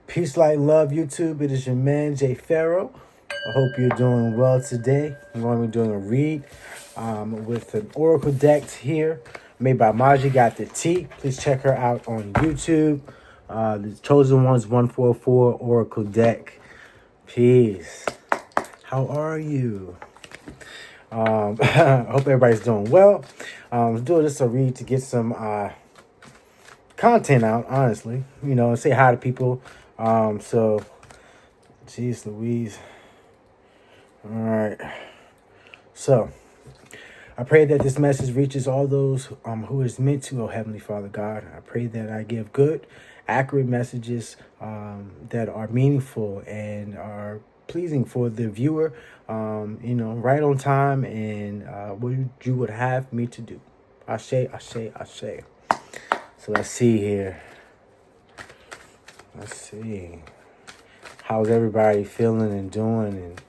Peace, light, love, YouTube. It is your man, J-Pharaoh. I hope you're doing well today. I'm going to be doing a read with an oracle deck here made by Maji. Got the T. Please check her out on YouTube. The Chosen Ones 144 Oracle deck. Peace. How are you? I hope everybody's doing well. Let's do just a read to get some content out, honestly. Say hi to people. Jeez Louise. All right. So, I pray that this message reaches all those who is meant to, oh Heavenly Father God. I pray that I give good, accurate messages that are meaningful and are pleasing for the viewer, right on time and what you would have me to do. Ashe, ashe, ashe. So let's see here. Let's see. How's everybody feeling and doing and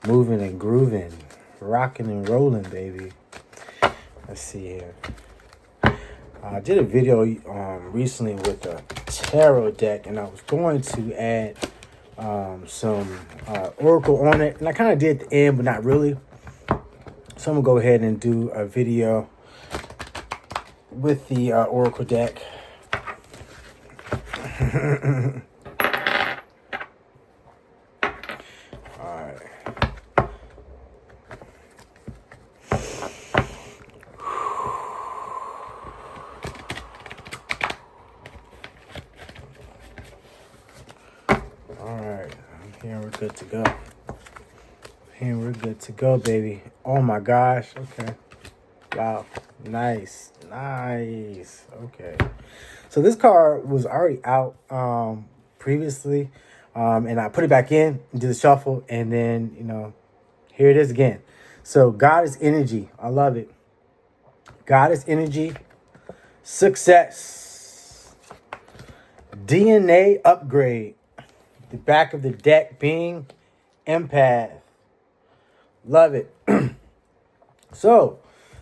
moving and grooving, rocking and rolling, baby? Let's see here. I did a video recently with a tarot deck, and I was going to add some oracle on it, and I kind of did at the end, but not really. So I'm gonna go ahead and do a video with the oracle deck. Alright, here we're good to go. Here we're good to go, baby. Oh my gosh. Okay. Wow. Nice. Nice. Okay. So this card was already out previously. And I put it back in, did the shuffle, and then, here it is again. So Goddess energy. I love it. Goddess energy. Success. DNA upgrade. The back of the deck being empath. Love it. So,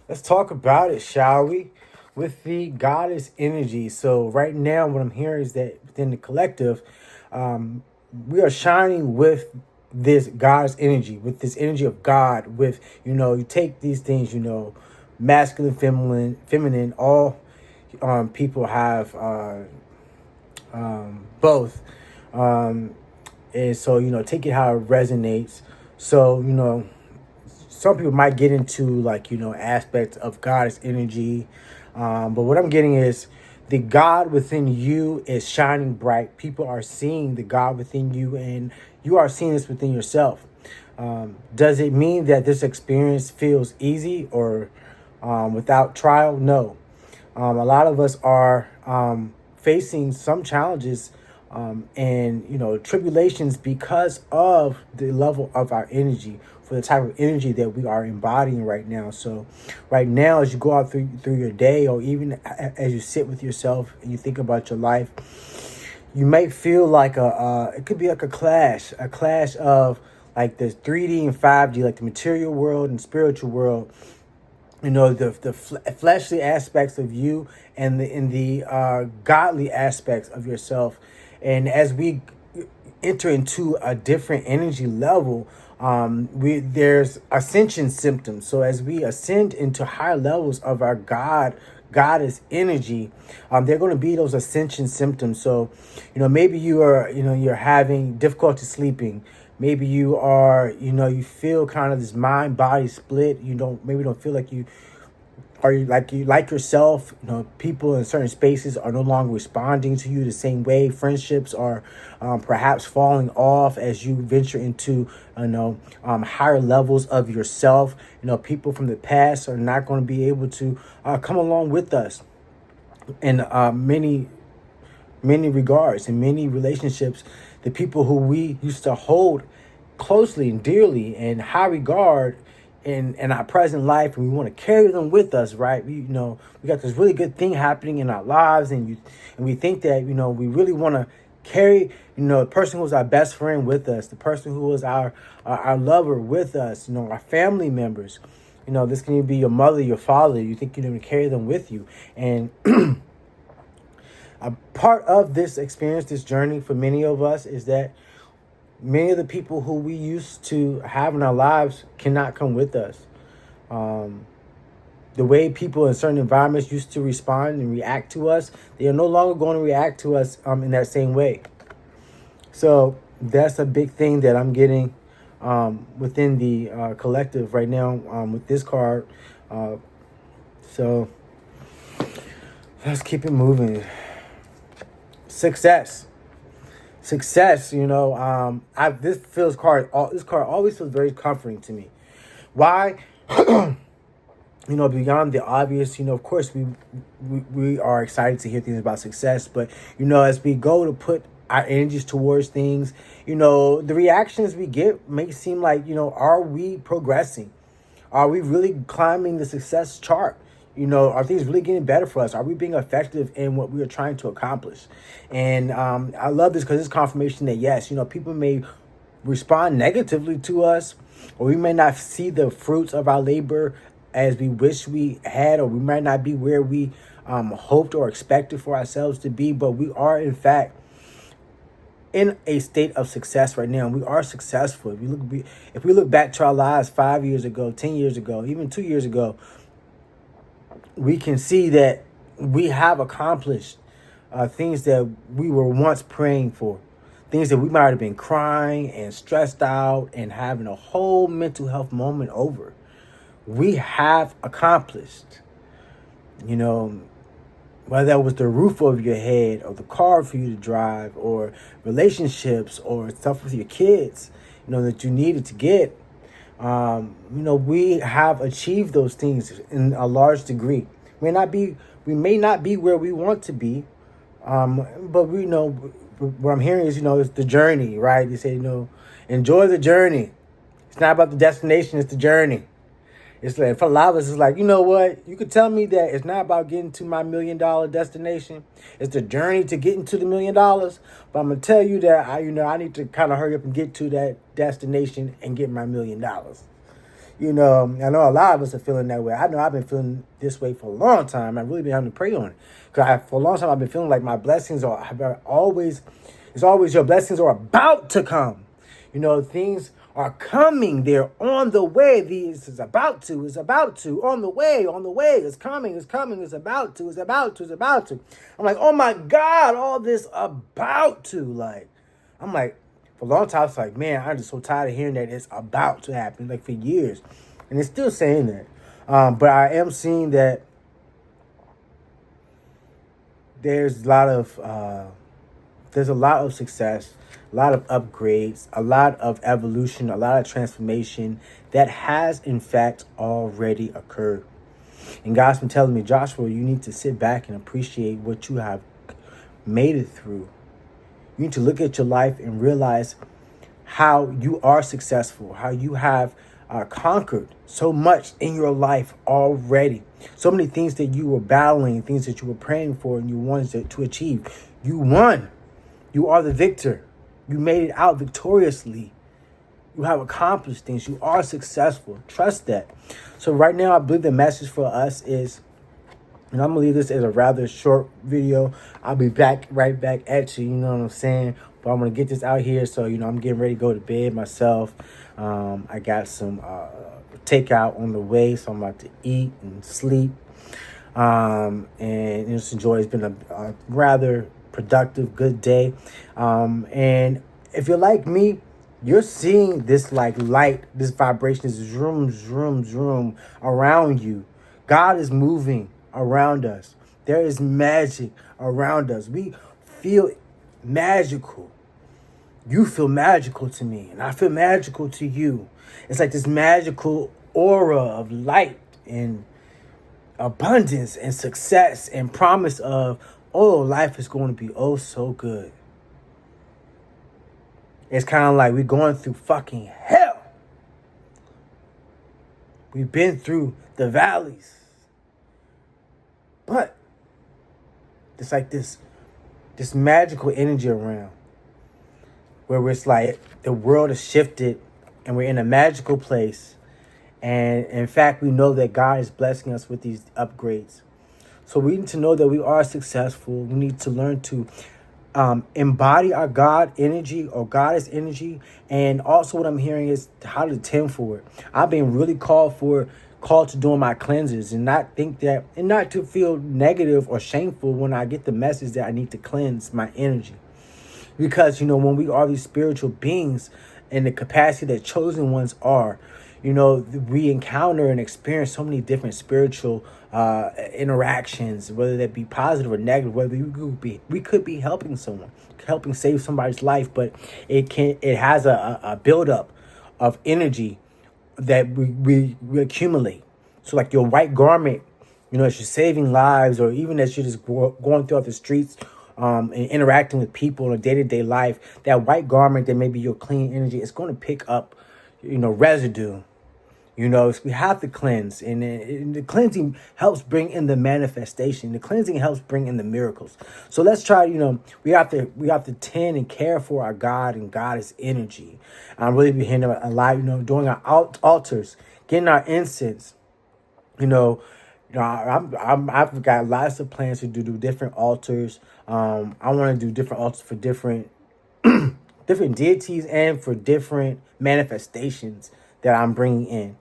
let's talk about it, shall we? With the goddess energy. So, right now, what I'm hearing is that within the collective, we are shining with this goddess energy, with this energy of God. With, you take these things, masculine, feminine, all people have both. And so, take it how it resonates. So, some people might get into aspects of goddess energy. But what I'm getting is the God within you is shining bright. People are seeing the God within you, and you are seeing this within yourself. Does it mean that this experience feels easy or without trial? No. A lot of us are facing some challenges and tribulations because of the level of our energy, for the type of energy that we are embodying right now. So right now, as you go out through your day, or even as you sit with yourself and you think about your life, you may feel like it could be like a clash of like the 3D and 5D, like the material world and spiritual world. The fleshly aspects of you and the godly aspects of yourself. And as we enter into a different energy level, there's ascension symptoms. So as we ascend into higher levels of our goddess energy, there are going to be those ascension symptoms. So, maybe you're having difficulty sleeping. Maybe you are, you feel kind of this mind body split. Maybe don't feel like you like yourself. People in certain spaces are no longer responding to you the same way. Friendships are perhaps falling off as you venture into higher levels of yourself. People from the past are not going to be able to come along with us in many regards, in many relationships. The people who we used to hold closely and dearly in high regard in our present life, and we want to carry them with us, right? We got this really good thing happening in our lives, and we think that we really want to carry the person who's our best friend with us, the person who is our lover with us, our family members. This can be your mother, your father. You think you're going to carry them with you, and A part of this experience, this journey for many of us is that many of the people who we used to have in our lives cannot come with us. The way people in certain environments used to respond and react to us, they are no longer going to react to us in that same way. So that's a big thing that I'm getting within the collective right now with this card. So let's keep it moving. Success. This card always feels very comforting to me. Why? Beyond the obvious, of course we are excited to hear things about success, but as we go to put our energies towards things, the reactions we get may seem like, are we progressing? Are we really climbing the success chart? Are things really getting better for us? Are we being effective in what we are trying to accomplish? And I love this because it's confirmation that yes, people may respond negatively to us, or we may not see the fruits of our labor as we wish we had, or we might not be where we hoped or expected for ourselves to be, but we are in fact in a state of success right now. We are successful. If we look back to our lives 5 years ago, 10 years ago, even 2 years ago, we can see that we have accomplished things that we were once praying for, things that we might have been crying and stressed out and having a whole mental health moment over. We have accomplished, whether that was the roof over your head or the car for you to drive or relationships or stuff with your kids, that you needed to get. We have achieved those things in a large degree. We may not be where we want to be, but we know what I'm hearing is, it's the journey, right? They say, enjoy the journey. It's not about the destination, it's the journey. It's like, for a lot of us, it's like, you know what? You could tell me that it's not about getting to my $1 million destination. It's the journey to getting to the $1 million. But I'm going to tell you that, I need to kind of hurry up and get to that destination and get my $1 million. I know a lot of us are feeling that way. I know I've been feeling this way for a long time. I've really been having to pray on it. Because for a long time, I've been feeling like my blessings it's always your blessings are about to come. Things are coming. They're on the way. It's about to, on the way, it's coming, it's about to. I'm like, oh my God, all this about to, I'm like, for a long time, it's like, man, I'm just so tired of hearing that it's about to happen, for years. And it's still saying that. But I am seeing that there's a lot of success, a lot of upgrades, a lot of evolution, a lot of transformation that has, in fact, already occurred. And God's been telling me, Joshua, you need to sit back and appreciate what you have made it through. You need to look at your life and realize how you are successful, how you have conquered so much in your life already. So many things that you were battling, things that you were praying for and you wanted to achieve. You won. You are the victor. You made it out victoriously. You have accomplished things. You are successful. Trust that. So right now, I believe the message for us is, and I'm going to leave this as a rather short video. I'll be right back at you, you know what I'm saying? But I'm going to get this out here. So, I'm getting ready to go to bed myself. I got some takeout on the way, so I'm about to eat and sleep. And just enjoy. It's been a rather productive, good day. And if you're like me, you're seeing this light, this vibration, this zoom around you. God is moving around us. There is magic around us. We feel magical. You feel magical to me, and I feel magical to you. It's like this magical aura of light and abundance and success and promise of, oh, life is going to be oh so good. It's kind of like we're going through fucking hell. We've been through the valleys. But it's like this magical energy around where it's like the world has shifted and we're in a magical place. And in fact, we know that God is blessing us with these upgrades. So we need to know that we are successful. We need to learn to embody our God energy or goddess energy. And also what I'm hearing is how to tend for it. I've been really called to doing my cleanses, and not to feel negative or shameful when I get the message that I need to cleanse my energy. Because, when we are these spiritual beings in the capacity that chosen ones are, we encounter and experience so many different spiritual interactions, whether that be positive or negative, whether we could be helping someone, helping save somebody's life, but it has a buildup of energy that we accumulate. So like your white garment, as you're saving lives, or even as you're just going throughout the streets, and interacting with people in a day-to-day life, that white garment that may be your clean energy, it's going to pick up, residue. We have to cleanse, and the cleansing helps bring in the manifestation. The cleansing helps bring in the miracles. So let's try. We have to tend and care for our God and Goddess energy. I'm really behind a lot. Doing our altars, getting our incense. I've got lots of plans to do different altars. I want to do different altars for different different deities and for different manifestations that I'm bringing in.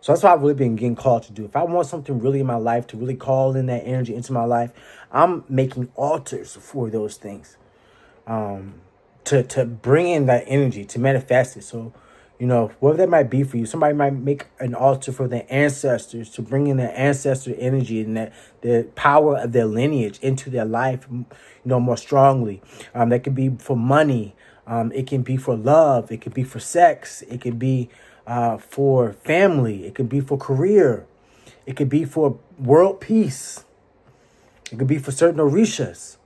So that's what I've really been getting called to do. If I want something really in my life to really call in that energy into my life, I'm making altars for those things, to bring in that energy, to manifest it. So, whatever that might be for you, somebody might make an altar for their ancestors, to bring in their ancestor energy and that the power of their lineage into their life, more strongly. That could be for money. It can be for love. It could be for sex. It could be for family. It could be for career. It could be for world peace. It could be for certain orishas.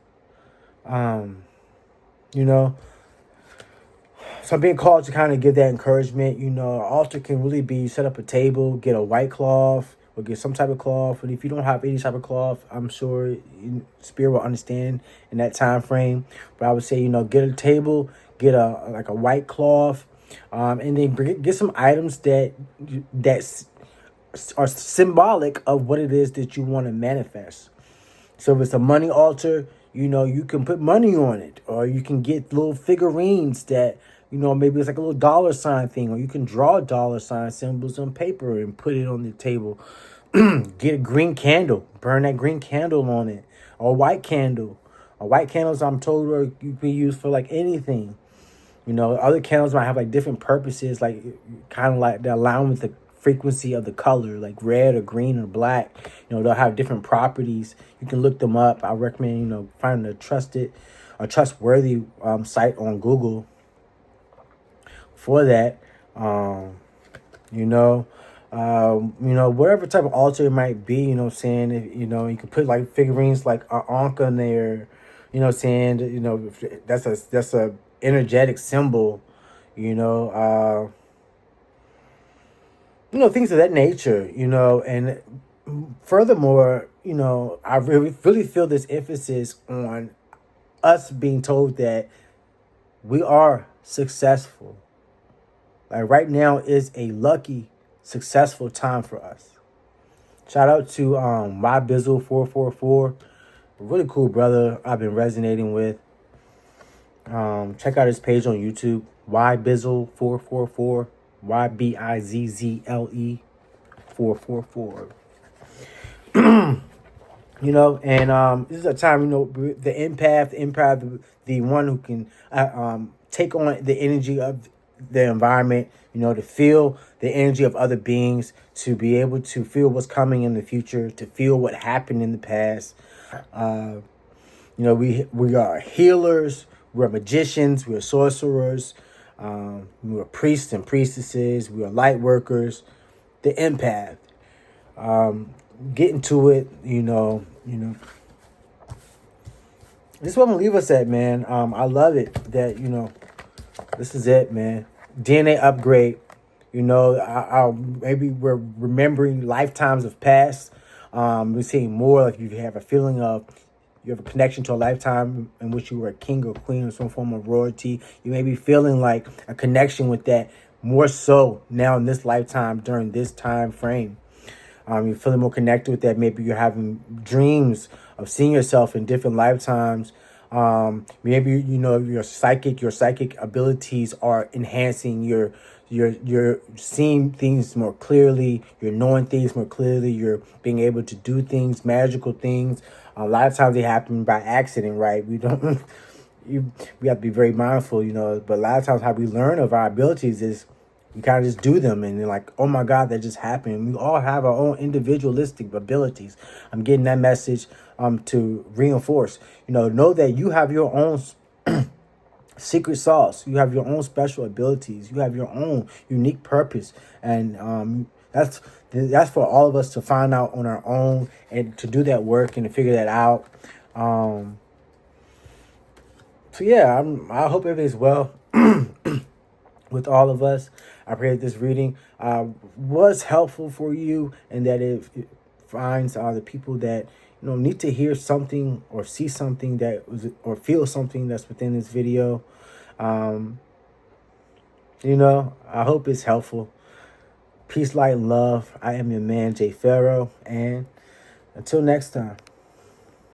So I'm being called to kind of give that encouragement. An altar can really be set up a table, get a white cloth, or get some type of cloth. And if you don't have any type of cloth, I'm sure Spirit will understand in that time frame. But I would say, get a table, get a white cloth, and then get some items that are symbolic of what it is that you want to manifest. So if it's a money altar, you can put money on it, or you can get little figurines that, maybe it's like a little dollar sign thing, or you can draw dollar sign symbols on paper and put it on the table. Get a green candle, burn that green candle on it, or a white candle. White candles, I'm told, you can use for like anything. Other candles might have like different purposes, like kind of like they're aligned with the frequency of the color, like red or green or black. They'll have different properties. You can look them up. I recommend, finding a trustworthy site on Google for that. Whatever type of altar it might be, what I'm saying, you can put like figurines like Anka in there, what I'm saying, that's a energetic symbol, things of that nature, and furthermore, I really feel this emphasis on us being told that we are successful. Like right now is a lucky, successful time for us. Shout out to YBizzle444, really cool brother I've been resonating with. Check out his page on YouTube, YBizzle444, YBIZZLE 444. This is a time, the empath, the one who can take on the energy of the environment, to feel the energy of other beings, to be able to feel what's coming in the future, to feel what happened in the past. We are healers, we're magicians, we're sorcerers, we're priests and priestesses, we are light workers, the empath. Get into it, This is what I'm gonna leave us at, man. I love it that, this is it, man. DNA upgrade. Maybe we're remembering lifetimes of past. We're seeing more, like you have a feeling of, you have a connection to a lifetime in which you were a king or queen or some form of royalty. You may be feeling like a connection with that more so now in this lifetime during this time frame. You're feeling more connected with that. Maybe you're having dreams of seeing yourself in different lifetimes. Maybe your psychic abilities are enhancing. You're seeing things more clearly. You're knowing things more clearly. You're being able to do things, magical things. A lot of times they happen by accident, right? We don't. We have to be very mindful, But a lot of times, how we learn of our abilities is we kind of just do them, and they're like, "Oh my God, that just happened." We all have our own individualistic abilities. I'm getting that message to reinforce. Know that you have your own secret sauce. You have your own special abilities. You have your own unique purpose, and that's for all of us to find out on our own and to do that work and to figure that out. So yeah, I hope everything's well with all of us. I pray that this reading was helpful for you, and that it finds the people that need to hear something or see something or feel something that's within this video. I hope it's helpful. Peace, light, and love. I am your man, J-Pharaoh, and until next time.